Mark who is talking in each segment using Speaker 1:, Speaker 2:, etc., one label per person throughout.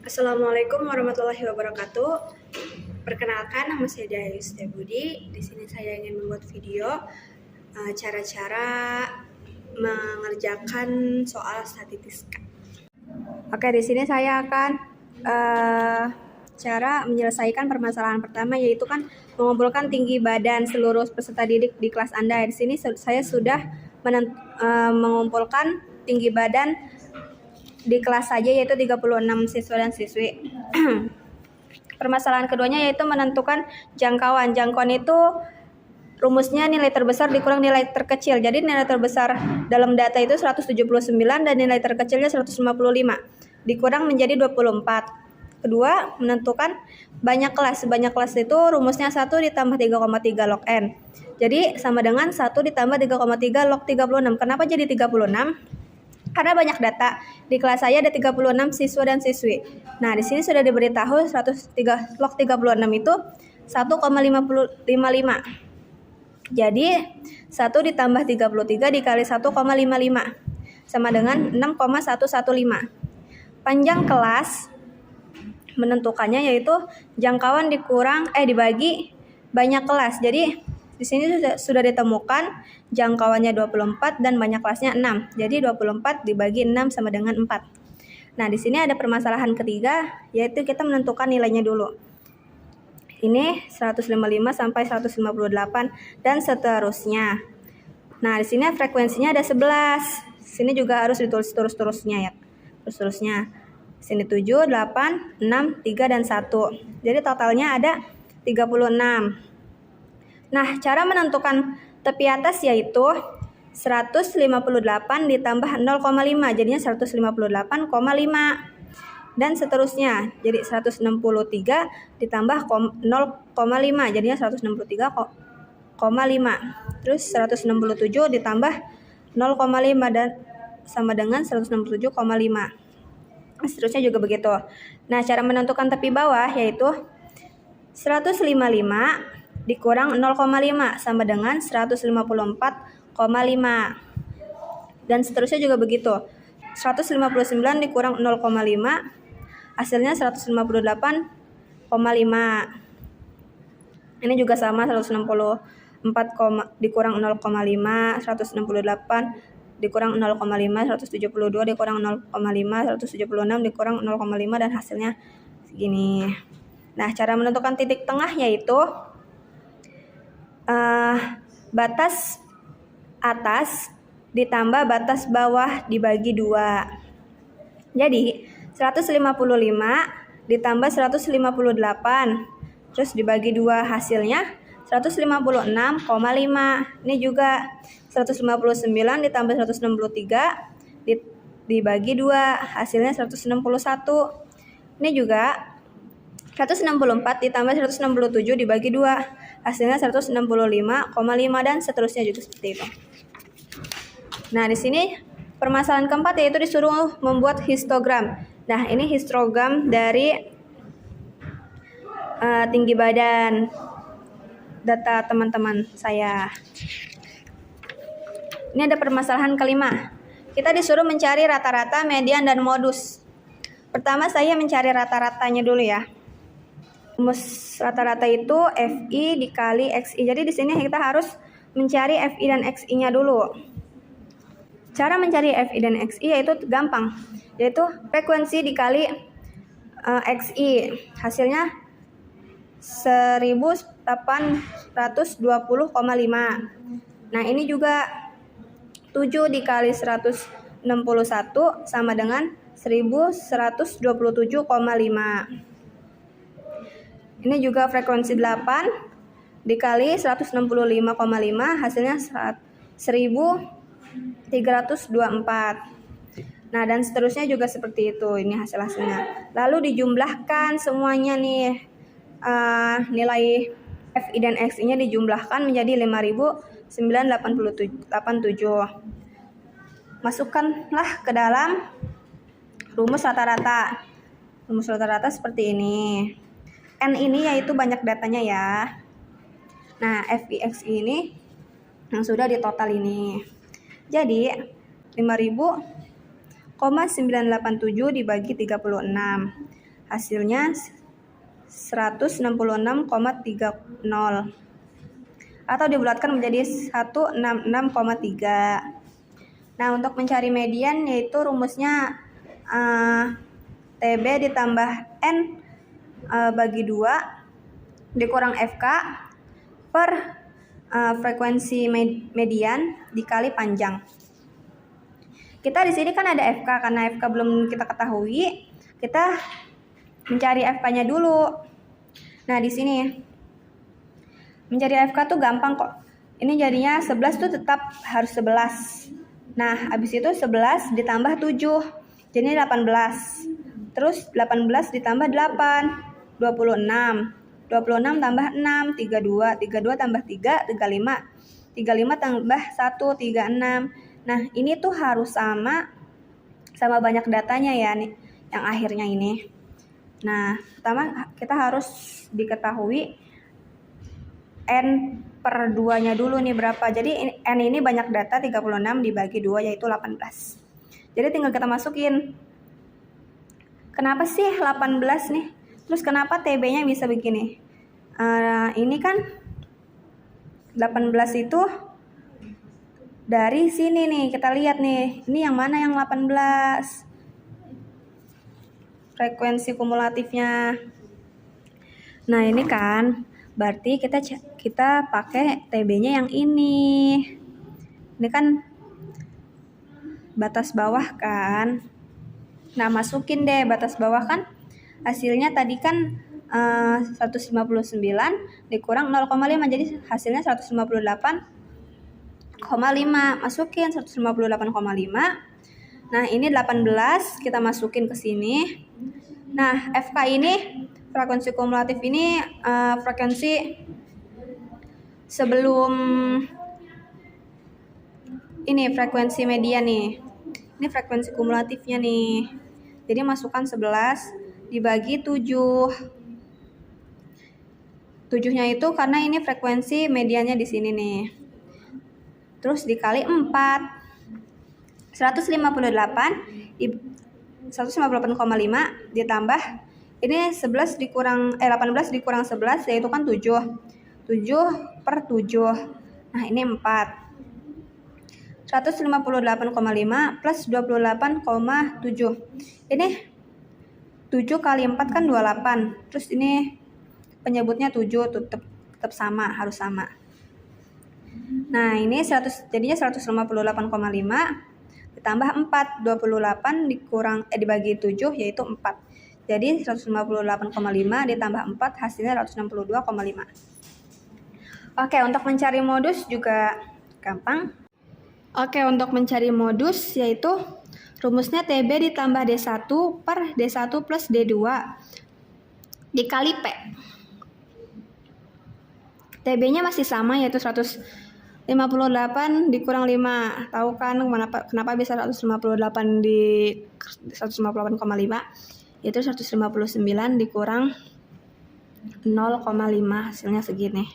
Speaker 1: Assalamualaikum warahmatullahi wabarakatuh. Perkenalkan, nama saya Dayus Budi. Di sini saya ingin membuat video cara-cara mengerjakan soal statistika. Oke, di sini saya akan cara menyelesaikan permasalahan pertama, yaitu kan mengumpulkan tinggi badan seluruh peserta didik di kelas Anda. Di sini saya sudah mengumpulkan tinggi badan di kelas saja, yaitu 36 siswa dan siswi. Permasalahan keduanya yaitu menentukan jangkauan. Jangkauan itu rumusnya nilai terbesar dikurang nilai terkecil. Jadi nilai terbesar dalam data itu 179 dan nilai terkecilnya 155. Dikurang menjadi 24. Kedua, menentukan banyak kelas. Banyak kelas itu rumusnya 1 ditambah 3,3 log N. Jadi sama dengan 1 ditambah 3,3 log 36. Kenapa jadi 36? Karena banyak data. Di kelas saya ada 36 siswa dan siswi. Nah, di sini sudah diberitahu log 36 itu 1,55. Jadi 1 ditambah 33 dikali 1,55 sama dengan 6,115. Panjang kelas menentukannya yaitu jangkauan dibagi banyak kelas. Jadi di sini sudah ditemukan jangkauannya 24 dan banyak kelasnya 6. Jadi 24 dibagi 6 sama dengan 4. Nah, di sini ada permasalahan ketiga, yaitu kita menentukan nilainya dulu. Ini 155 sampai 158 dan seterusnya. Nah, di sini frekuensinya ada 11. Sini juga harus ditulis terus-terusnya ya. Terus-terusnya. Sini 7, 8, 6, 3 dan 1. Jadi totalnya ada 36. Nah, cara menentukan tepi atas yaitu 158 ditambah 0,5, jadinya 158,5. Dan seterusnya, jadi 163 ditambah 0,5, jadinya 163,5. Terus 167 ditambah 0,5 dan sama dengan 167,5. Seterusnya juga begitu. Nah, cara menentukan tepi bawah yaitu 155 dikurang 0,5 sama dengan 154,5. Dan seterusnya juga begitu. 159 dikurang 0,5 hasilnya 158,5. Ini juga sama, 164 dikurang 0,5, 168 dikurang 0,5, 172 dikurang 0,5, 176 dikurang 0,5 dan hasilnya segini. Nah, cara menentukan titik tengah yaitu batas atas ditambah batas bawah dibagi 2. Jadi 155 ditambah 158 terus dibagi 2 hasilnya 156,5. Ini juga 159 ditambah 163 dibagi 2 hasilnya 161. Ini juga 164 ditambah 167 dibagi 2 hasilnya 165,5 dan seterusnya juga seperti itu. Nah, di sini permasalahan keempat yaitu disuruh membuat histogram. Nah, ini histogram dari tinggi badan data teman-teman saya. Ini ada permasalahan kelima. Kita disuruh mencari rata-rata, median, dan modus. Pertama saya mencari rata-ratanya dulu ya. Rumus rata-rata itu FI dikali XI. Jadi di sini kita harus mencari FI dan XI-nya dulu. Cara mencari FI dan XI yaitu gampang, yaitu frekuensi dikali XI. Hasilnya 1820,5. Nah, ini juga 7 dikali 161 sama dengan 1127,5. Ini juga frekuensi 8 dikali 165,5 hasilnya 1324. Nah, dan seterusnya juga seperti itu. Ini hasilnya. Lalu dijumlahkan semuanya nih. Nilai FI dan XI-nya dijumlahkan menjadi 5.987. Masukkanlah ke dalam rumus rata-rata. Rumus rata-rata seperti ini. N ini yaitu banyak datanya ya. Nah, FI/XI ini yang sudah di total ini. Jadi 5.000,987 dibagi 36. Hasilnya 166,30 atau dibulatkan menjadi 166,3. Nah, untuk mencari median yaitu rumusnya TB ditambah N bagi 2 dikurang FK per frekuensi median dikali panjang. Kita di sini kan ada FK, karena FK belum kita ketahui, kita mencari FK-nya dulu. Nah, di sini mencari FK tuh gampang kok. Ini jadinya 11 tuh tetap harus 11. Nah, habis itu 11 ditambah 7. Jadi 18. Terus 18 ditambah 8, 26. 26 tambah 6, 32. 32 tambah 3, 35. 35 tambah 1, 36. Nah, ini tuh harus sama banyak datanya ya nih, yang akhirnya ini. Nah, pertama kita harus diketahui N per 2-nya dulu nih berapa. Jadi N ini banyak data, 36 dibagi 2 yaitu 18. Jadi tinggal kita masukin. Kenapa sih 18 nih? Terus kenapa TB-nya bisa begini? Ini kan 18 itu dari sini nih, kita lihat nih. Ini yang mana yang 18? Frekuensi kumulatifnya. Nah, ini kan berarti kita pakai TB-nya yang ini. Ini kan batas bawah kan. Nah, masukin deh batas bawah kan. Hasilnya tadi kan 159 dikurang 0,5, jadi hasilnya 158,5. Masukin 158,5. Nah, ini 18 kita masukin ke sini. Nah, FK ini frekuensi kumulatif ini frekuensi sebelum ini frekuensi median nih. Ini frekuensi kumulatifnya nih. Jadi masukkan 11 dibagi 7. 7-nya itu karena ini frekuensi mediannya di sini nih. Terus dikali 4. 158,5 ditambah ini 11 dikurang 18 dikurang 11 yaitu kan 7. 7 per 7. Nah, ini 4. 158,5 plus 28,7. Ini 7 kali 4 kan 28. Terus ini penyebutnya 7 tetap sama, harus sama. Nah, ini jadinya 158,5 ditambah 4, 28 dikurang dibagi 7 yaitu 4. Jadi 158,5 ditambah 4 hasilnya 162,5. Oke, untuk mencari modus juga gampang. Oke, untuk mencari modus yaitu rumusnya TB ditambah D1 per D1 plus D2 dikali P. TB-nya masih sama yaitu 158 dikurang 5. Tahu kan kenapa bisa 158 di 158,5? Yaitu 159 dikurang 0,5 hasilnya segini.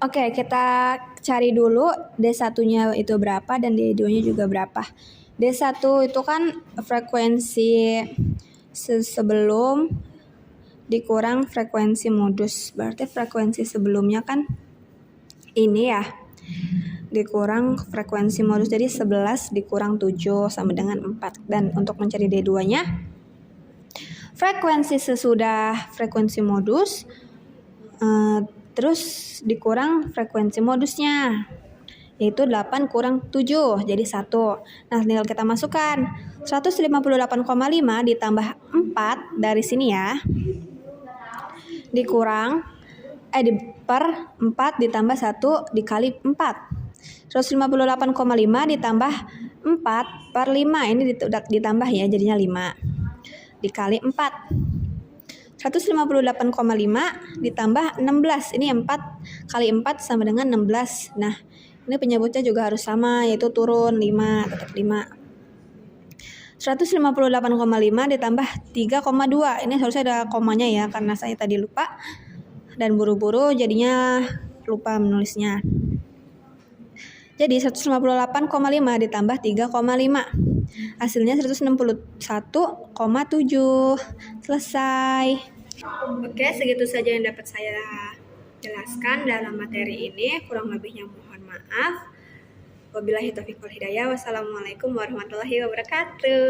Speaker 1: Oke, kita cari dulu D1-nya itu berapa dan D2-nya juga berapa. D1 itu kan frekuensi sebelum dikurang frekuensi modus. Berarti frekuensi sebelumnya kan ini ya. Dikurang frekuensi modus. Jadi 11 dikurang 7 sama dengan 4. Dan untuk mencari D2-nya, frekuensi sesudah frekuensi modus terus dikurang frekuensi modusnya, yaitu 8 kurang 7 jadi 1. Nah, tinggal kita masukkan 158,5 ditambah 4 dari sini ya, dikurang per 4 ditambah 1 dikali 4. 158,5 ditambah 4 per 5, ini ditambah ya jadinya 5 dikali 4. 158,5 ditambah 16, ini 4 kali 4 sama dengan 16. Nah, ini penyebutnya juga harus sama, yaitu turun 5, tetap 5. 158,5 ditambah 3,2, ini harusnya ada komanya ya, karena saya tadi lupa dan buru-buru jadinya lupa menulisnya. Jadi 158,5 ditambah 3,5. Hasilnya 161,7. Selesai. Oke, segitu saja yang dapat saya jelaskan dalam materi ini. Kurang lebihnya mohon maaf. Wabillahi taufiq wal hidayah. Wassalamualaikum warahmatullahi wabarakatuh.